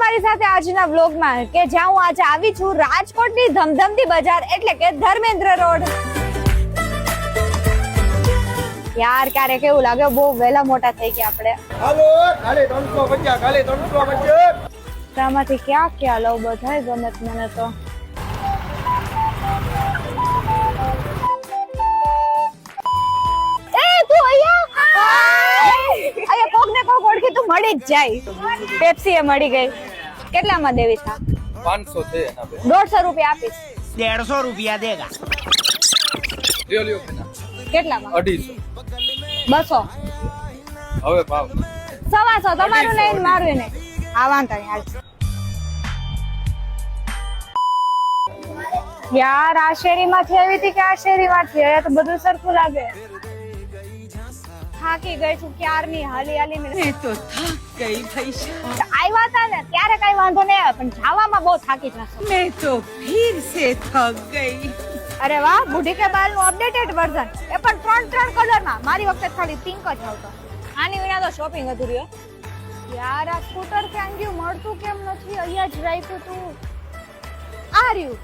તમારી સાથે આજના વ્લોગમાં કે જ્યાં હું આજે આવી છું રાજકોટની ધમધમતી બજાર એટલે કે ધર્મેન્દ્ર રોડ। યાર ક્યારે કેવું લાગે બહુ વેલા મોટા થઈ ગયા આપણે। હાલો ખાલી 350 ખાલી 350 આમાંથી ક્યાં ક્યાં લઉં બધાય ગમે મને તો। ઓળખી તું મળી જ જાય। પેપ્સી એ મળી ગઈ। કેટલામાં દેવી છે? 500 છે એના બે 150 રૂપિયા આપીશ। 150 रुपया देगा। લ્યો લ્યો પેલા કેટલામાં? 250 200 હવે ભાવ 125 તમારું નહીં મારું નહીં। હા વાંધો નહીં હાલ। યાર આ શેરીમાંથી આવી હતી કે આ શેરીમાંથી? અહીંયા તો બધું સરખું લાગે। થાકી ગઈ છું ક્યારની હાલી હાલી मैं तो थक गई भाई साहब। આવ્યા હતા ને ત્યારે કઈ વાંધો નહીં આવે પણ જવામાં બહુ થાકી જશો। मैं तो फिर से थक गई। અરે વાહ બુઢી કે બાલ નું અપડેટેડ વર્ઝન એ પણ 3 કલરમાં। મારી વખતે ખાલી પિંક જ આવતો। આની વિના તો શોપિંગ અધૂરી હો। યાર આ સ્કૂટર ક્યાં ગયું? મળતું કેમ નથી? અહીંયા જ રાખ્યું તું। આ રહ્યું।